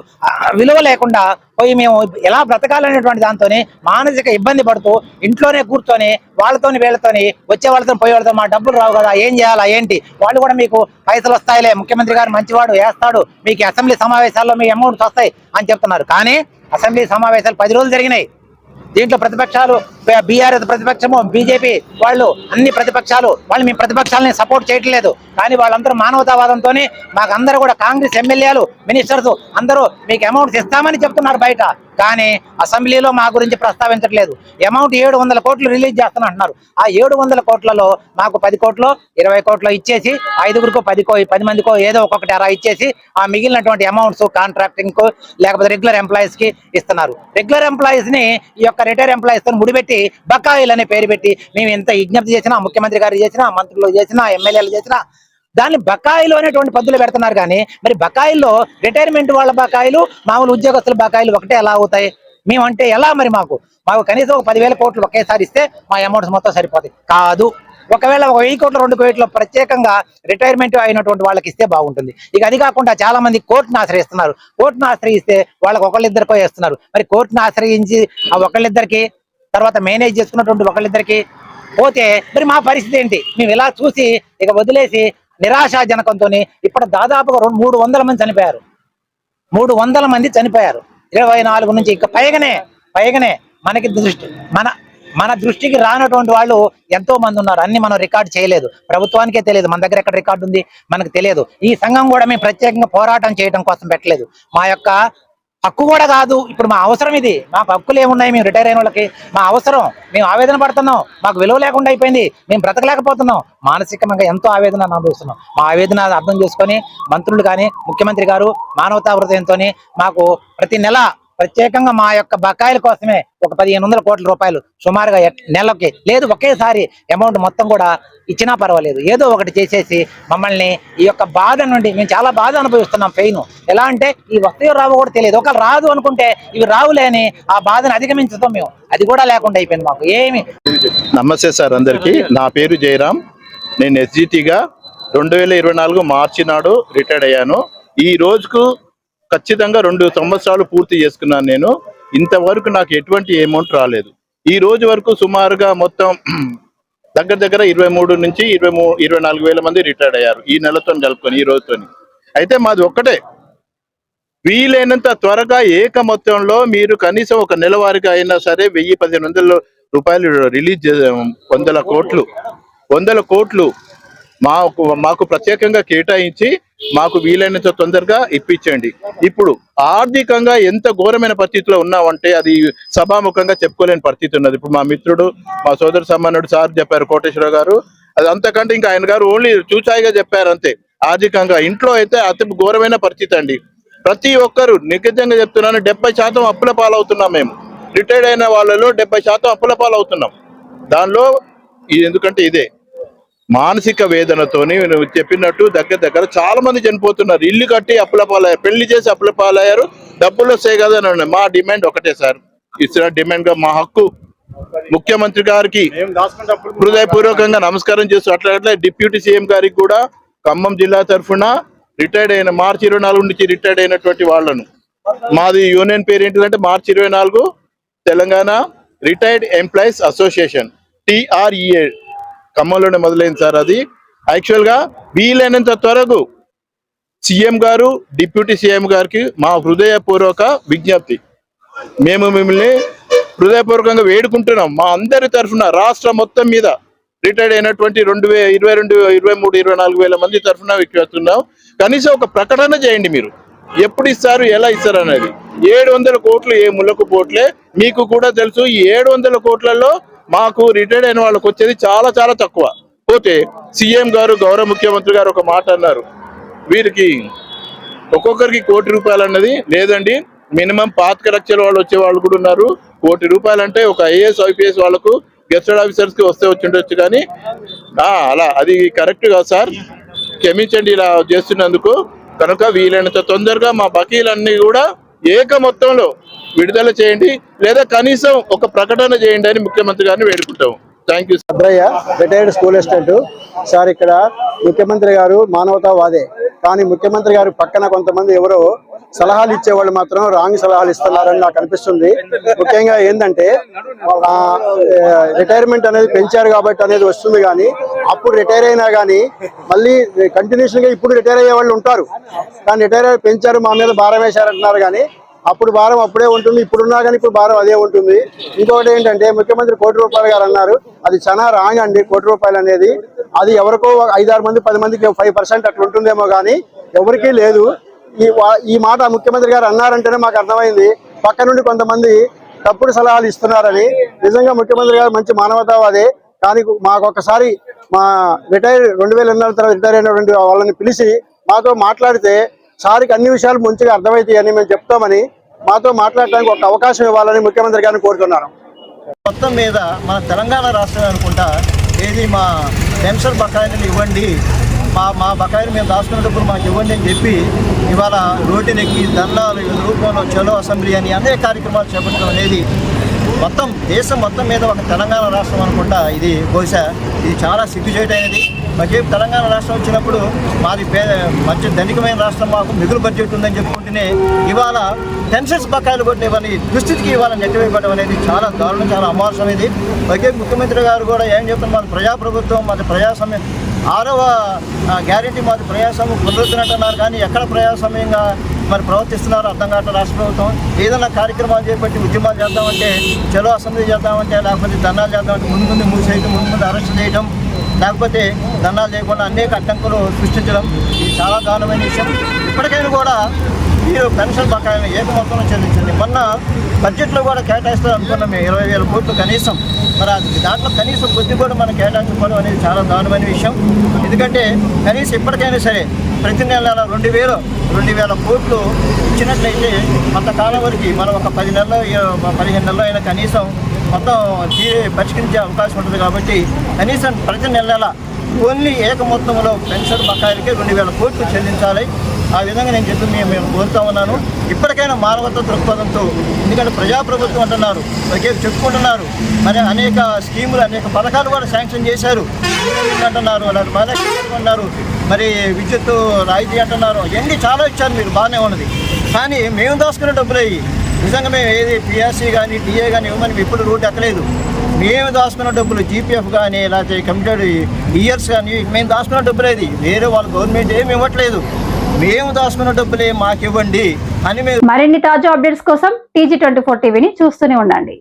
విలువ లేకుండా పోయి మేము ఎలా బ్రతకాలనేటువంటి దాంతోనే మానసిక ఇబ్బంది పడుతూ ఇంట్లోనే కూర్చొని వాళ్ళతోని వీళ్ళతోని వచ్చే వాళ్ళతో పోయే వాళ్ళతో మా డబ్బులు రావు కదా, ఏం చేయాలా ఏంటి? వాళ్ళు కూడా మీకు పైసలు వస్తాయిలే, ముఖ్యమంత్రి గారు మంచివాడు, వేస్తాడు, మీకు అసెంబ్లీ సమావేశాల్లో మీ అమౌంట్స్ వస్తాయి అని చెప్తున్నారు. కానీ అసెంబ్లీ సమావేశాలు 10 రోజులు జరిగినాయి. దీంట్లో ప్రతిపక్షాలు, బీఆర్ఎస్ ప్రతిపక్షము, బీజేపీ వాళ్ళు, అన్ని ప్రతిపక్షాలు వాళ్ళు మీ ప్రతిపక్షాలని సపోర్ట్ చేయట్లేదు. కానీ వాళ్ళందరూ మానవతావాదంతో మాకు అందరూ కూడా కాంగ్రెస్ ఎమ్మెల్యేలు, మినిస్టర్స్ అందరూ మీకు అమౌంట్స్ ఇస్తామని చెప్తున్నారు బయట. కానీ అసెంబ్లీలో మా గురించి ప్రస్తావించట్లేదు. అమౌంట్ 700 కోట్లు రిలీజ్ చేస్తాను అంటున్నారు. ఆ 700 కోట్లలో మాకు 10 కోట్లు 20 కోట్లు ఇచ్చేసి 5గురికో 10 మందికో ఏదో ఒక్కొక్కటి అలా ఇచ్చేసి ఆ మిగిలినటువంటి అమౌంట్స్ కాంట్రాక్టింగ్ కు లేకపోతే రెగ్యులర్ ఎంప్లాయీస్ కి ఇస్తున్నారు. రెగ్యులర్ ఎంప్లాయీస్ ని ఈ యొక్క రిటైర్ ఎంప్లాయీస్ తో ముడిపెట్టి బకాయిలు అనే పేరు పెట్టి మేము ఎంత విజ్ఞప్తి చేసినా, ముఖ్యమంత్రి గారు చేసినా, మంత్రులు చేసినా, ఎమ్మెల్యేలు చేసినా దాన్ని బకాయిలు అనేటువంటి పద్ధతులు పెడుతున్నారు. కానీ మరి బకాయిల్లో రిటైర్మెంట్ వాళ్ళ బకాయిలు, మామూలు ఉద్యోగస్తుల బకాయిలు ఒకటే ఎలా అవుతాయి? మేమంటే ఎలా? మరి మాకు కనీసం ఒక 10,000 కోట్లు ఒకేసారి ఇస్తే మా అమౌంట్స్ మొత్తం సరిపోతాయి కాదు. ఒకవేళ 1000 కోట్లు 2 కోట్లు ప్రత్యేకంగా రిటైర్మెంట్ అయినటువంటి వాళ్ళకి ఇస్తే బాగుంటుంది. ఇక అది కాకుండా చాలా మంది కోర్టును ఆశ్రయిస్తున్నారు. కోర్టును ఆశ్రయిస్తే వాళ్ళకి ఒకళ్ళిద్దరికో వేస్తున్నారు. మరి కోర్టును ఆశ్రయించి ఆ ఒకళ్ళిద్దరికి తర్వాత మేనేజ్ చేసుకున్నటువంటి ఒకళ్ళిద్దరికి పోతే మరి మా పరిస్థితి ఏంటి? మేము ఇలా చూసి ఇక వదిలేసి నిరాశాజనకంతో ఇప్పుడు దాదాపుగా 300 మంది చనిపోయారు. 300 మంది చనిపోయారు 24 నుంచి. ఇక పైగానే మనకి మన దృష్టికి రానటువంటి వాళ్ళు ఎంతో మంది ఉన్నారు. అన్ని మనం రికార్డు చేయలేదు, ప్రభుత్వానికే తెలియదు మన దగ్గర ఎక్కడ రికార్డు ఉంది మనకు తెలియదు. ఈ సంఘం కూడా మేము ప్రత్యేకంగా పోరాటం చేయడం కోసం పెట్టలేదు. మా యొక్క హక్కు కూడా కాదు, ఇప్పుడు మా అవసరం ఇది. మాకు హక్కులు ఏమున్నాయి? మేము రిటైర్ అయిన వాళ్ళకి మా అవసరం, మేము ఆవేదన పడుతున్నాం, మాకు విలువ లేకుండా అయిపోయింది, మేము బ్రతకలేకపోతున్నాం, మానసికంగా ఎంతో ఆవేదన అనుభవిస్తున్నాం. మా ఆవేదన అర్థం చేసుకొని మంత్రులు కానీ ముఖ్యమంత్రి గారు మానవతా హృదయంతో మాకు ప్రతి నెల ప్రత్యేకంగా మా యొక్క బకాయిల కోసమే ఒక 1500 కోట్ల రూపాయలు సుమారుగా నెలకి లేదు ఒకేసారి అమౌంట్ మొత్తం కూడా ఇచ్చినా పర్వాలేదు, ఏదో ఒకటి చేసేసి మమ్మల్ని ఈ యొక్క బాధ నుండి మేము చాలా బాధ అనుభవిస్తున్నాం. పెయిన్ ఎలా అంటే ఈ వస్తాయో రావో కూడా తెలియదు, ఒకళ్ళు రాదు అనుకుంటే ఇవి రావులే అని ఆ బాధను అధిగమించుతాం మేము, అది కూడా లేకుండా అయిపోయింది మాకు ఏమి. నమస్తే సార్ అందరికీ. నా పేరు జయరాం. నేను ఎస్జిటిగా 2024 మార్చి నాడు రిటైర్డ్ అయ్యాను. ఈ రోజుకు ఖచ్చితంగా 2 సంవత్సరాలు పూర్తి చేసుకున్నాను. నేను ఇంతవరకు నాకు ఎటువంటి అమౌంట్ రాలేదు. ఈ రోజు వరకు సుమారుగా మొత్తం దగ్గర 23 నుంచి 24 వేల మంది రిటైర్డ్ అయ్యారు ఈ నెలతో కలుపుకొని, ఈ రోజుతో. అయితే మాది ఒక్కటే, వీలైనంత త్వరగా ఏక మొత్తంలో మీరు కనీసం ఒక నెలవారీగా అయినా సరే 1000-1500 రూపాయలు రిలీజ్ 100 కోట్లు మాకు ప్రత్యేకంగా కేటాయించి మాకు వీలైనంత తొందరగా ఇప్పించండి. ఇప్పుడు ఆర్థికంగా ఎంత ఘోరమైన పరిస్థితిలో ఉన్నామంటే అది సభాముఖంగా చెప్పుకోలేని పరిస్థితి ఉన్నది. ఇప్పుడు మా మిత్రుడు, మా సోదర సమానుడు సార్ చెప్పారు, కోటేశ్వర గారు, అది అంతకంటే ఇంకా ఆయన గారు ఓన్లీ చూచాయిగా చెప్పారు అంతే. ఆర్థికంగా ఇంట్లో అయితే అతి ఘోరమైన పరిస్థితి అండి. ప్రతి ఒక్కరు నిజంగా చెప్తున్నాను, 70% అప్పుల పాలవుతున్నాం మేము. రిటైర్డ్ అయిన వాళ్ళలో 70% అప్పుల పాలవుతున్నాం. దానిలో ఎందుకంటే ఇదే మానసిక వేదనతోని నువ్వు చెప్పినట్టు దగ్గర చాలా మంది చనిపోతున్నారు. ఇల్లు కట్టి అప్పుల పాలయ్యారు, పెళ్లి చేసి అప్పుల పాలయ్యారు, డబ్బులు వస్తాయి కదా అని. మా డిమాండ్ ఒకటే సార్, ఇచ్చిన డిమాండ్ గా మా హక్కు ముఖ్యమంత్రి గారికి హృదయపూర్వకంగా నమస్కారం చేస్తూ అట్లా డిప్యూటీ సీఎం గారికి కూడా ఖమ్మం జిల్లా తరఫున రిటైర్డ్ అయిన మార్చి 24 నుంచి రిటైర్డ్ అయినటువంటి వాళ్ళను, మాది యూనియన్ పేరు ఏంటిదంటే మార్చి 24 Telangana retired employees association TREA ఖమ్మంలోనే మొదలైంది సార్. అది యాక్చువల్ గా వీలైనంత త్వరగా సీఎం గారు, డిప్యూటీ సీఎం గారికి మా హృదయపూర్వక విజ్ఞప్తి, మేము మిమ్మల్ని హృదయపూర్వకంగా వేడుకుంటున్నాం. మా అందరి తరఫున రాష్ట్రం మొత్తం మీద రిటైర్డ్ అయినటువంటి 2022, 23, 24 వేల మంది తరఫున విజ్ఞప్తున్నాం. కనీసం ఒక ప్రకటన చేయండి. మీరు ఎప్పుడు ఇస్తారు, ఎలా ఇస్తారు అనేది. 700 కోట్లు ఏ ముళ్ళకు పోట్లే. మీకు కూడా తెలుసు, ఈ 700 కోట్లలో మాకు రిటైర్డ్ అయిన వాళ్ళకి వచ్చేది చాలా తక్కువ. పోతే సీఎం గారు, గౌరవ ముఖ్యమంత్రి గారు ఒక మాట అన్నారు, వీరికి ఒక్కొక్కరికి 1 కోటి రూపాయలు అన్నది లేదండి, మినిమం 25 లక్షల వాళ్ళు వచ్చే వాళ్ళు కూడా ఉన్నారు. 1 కోటి రూపాయలు అంటే ఒక IAS IPS వాళ్ళకు, గెస్టెడ్ ఆఫీసర్స్ కి వస్తే వచ్చి కానీ అలా అది కరెక్ట్ కాదు సార్, క్షమించండి ఇలా చేస్తున్నందుకు. కనుక వీలైనంత తొందరగా మా బకీలన్నీ కూడా ఏక మొత్తంలో విడుదల చేయండి, లేదా కనీసం ఒక ప్రకటన చేయండి అని ముఖ్యమంత్రి గారిని వేడుకుంటాము. Thank you. Bhadraiah, retired school assistant sir. ఇక్కడ ముఖ్యమంత్రి గారు మానవతావాదే, కానీ ముఖ్యమంత్రి గారు పక్కన కొంతమంది ఎవరో సలహాలు ఇచ్చేవాళ్ళు మాత్రం రాంగ్ సలహాలు ఇస్తున్నారని నాకు అనిపిస్తుంది. ముఖ్యంగా ఏంటంటే రిటైర్మెంట్ అనేది పెంచారు కాబట్టి అనేది వస్తుంది, కానీ అప్పుడు రిటైర్ అయినా కానీ మళ్ళీ కంటిన్యూషన్ గా ఇప్పుడు రిటైర్ అయ్యే వాళ్ళు ఉంటారు. కానీ రిటైర్ పెంచారు, మా మీద భారం వేశారంటున్నారు, కానీ అప్పుడు భారం అప్పుడే ఉంటుంది, ఇప్పుడున్నా కానీ ఇప్పుడు భారం అదే ఉంటుంది. ఇంకొకటి ఏంటంటే ముఖ్యమంత్రి 1 కోటి రూపాయలు గారు అన్నారు, అది చాలా రాంగ్ అండి. 1 కోటి రూపాయలు అనేది అది ఎవరికో 5-6 మంది 10 మందికి 5% అట్లా ఉంటుందేమో, కానీ ఎవరికీ లేదు. ఈ మాట ముఖ్యమంత్రి గారు అన్నారంటేనే మాకు అర్థమైంది పక్క నుండి కొంతమంది తప్పుడు సలహాలు ఇస్తున్నారని. నిజంగా ముఖ్యమంత్రి గారు మంచి మానవతావాదే, కానీ మాకు ఒక్కసారి మా 2008 తర్వాత రిటైర్ అయినటువంటి వాళ్ళని పిలిచి మాతో మాట్లాడితే సార్కి అన్ని విషయాలు మంచిగా అర్థమవుతాయని మేము చెప్తామని, మాతో మాట్లాడడానికి ఒక అవకాశం ఇవ్వాలని ముఖ్యమంత్రి గారిని కోరుతున్నాను. మొత్తం మీద మన తెలంగాణ రాష్ట్రం అనుకుంటా ఏది మా పెన్షన్ బకాయిలు ఇవ్వండి, మా బకాయిలు మేము దాచుకునేటప్పుడు మాకు ఇవ్వండి అని చెప్పి ఇవాళ రోడ్డునెక్కి ధర్నాలు రూపంలో చలో అసెంబ్లీ అని అనేక కార్యక్రమాలు చేపట్టడం అనేది మొత్తం దేశం మొత్తం మీద ఒక తెలంగాణ రాష్ట్రం అనుకుంటా ఇది బహుశా ఇది చాలా సిగ్గుచేటైనది. మాకు తెలంగాణ రాష్ట్రం వచ్చినప్పుడు మాది మంచి ధనికమైన రాష్ట్రం, మాకు మిగులు బడ్జెట్ ఉందని చెప్పుకుంటేనే ఇవాళ పెన్షన్స్ బకాయిలు కొట్టిన ఇవన్నీ దుస్థితికి ఇవాళ నెట్టివేయబడడం అనేది చాలా దారుణం, చాలా అమానుషం. ఇది ఒకే ముఖ్యమంత్రి గారు కూడా ఏం చెప్తున్నారు, మాది ప్రజాప్రభుత్వం, మాది ప్రజాస్వామ్యం, 6వ గ్యారెంటీ మాది ప్రజాస్వామ్యం కుదురుతున్నట్టున్నారు, కానీ ఎక్కడ ప్రజాస్వామ్యంగా మరి ప్రవర్తిస్తున్నారు అర్థం కావట్లేదు. రాష్ట్ర ప్రభుత్వం ఏదైనా కార్యక్రమాలు చేపట్టి ఉద్యమాలు చేద్దామంటే, చలో అసెంబ్లీ చేద్దామంటే, లేకపోతే ధర్నాలు చేద్దామంటే ముందు మూసేయడం, ముందు అరెస్ట్ చేయడం, లేకపోతే ధర్నాలు చేయకుండా అనేక అడ్డంకులు సృష్టించడం ఇది చాలా దారుణమైన విషయం. ఇప్పటికైనా కూడా వీరు పెన్షన్ బకాయిలు ఏక మొత్తంలో చెల్లించింది. మొన్న బడ్జెట్లో కూడా కేటాయిస్తారు అనుకున్నాం మేము 20,000 కోట్లు కనీసం. మరి దాంట్లో కనీసం కొద్ది కూడా మనం కేటాయించుకోవడం అనేది చాలా దారుణమైన విషయం. ఎందుకంటే కనీసం ఇప్పటికైనా సరే ప్రతి నెల 2,000 కోట్లు ఇచ్చినట్లయితే కొంతకాలం వరకు మనం ఒక 10 నెలలు 15 నెలలు అయినా కనీసం మొత్తం పరిష్కరించే అవకాశం ఉంటుంది. కాబట్టి కనీసం ప్రతి నెల ఓన్లీ ఏక మొత్తంలో పెన్షన్ బకాయిలకే 2,000 కోట్లు చెల్లించాలి. ఆ విధంగా నేను చెప్పి మేము కోరుతా ఉన్నాను. ఇప్పటికైనా మానవతా దృక్పథంతో, ఎందుకంటే ప్రజాప్రభుత్వం అంటున్నారు, చెప్పుకుంటున్నారు, మరి అనేక స్కీములు అనేక పథకాలు కూడా శాంక్షన్ చేశారు అంటున్నారు, అన్నారు, మరి విద్యుత్ రాయితీ అంటున్నారు, ఇవన్నీ చాలా ఇచ్చారు మీరు, బాగానే ఉన్నది. కానీ మేము దాచుకునే డబ్బులు అయ్యి నిజంగా మేము ఏది పిఎస్సీ కానీ టీఏ కానీ ఇవ్వమని ఇప్పుడు రోడ్డు ఎక్కలేదు. మేము దాచుకున్న డబ్బులు జీపీఎఫ్ కానీ లేకపోతే కమిటెడ్ ఇయర్స్ కానీ మేము దాచుకున్న డబ్బులేది, వేరే వాళ్ళ గవర్నమెంట్ ఏమి ఇవ్వట్లేదు. మేము దాచుకున్న డబ్బులే మాకు ఇవ్వండి అని. మరిన్ని తాజా అప్డేట్స్ కోసం TG24 టీవీని చూస్తూనే ఉండండి.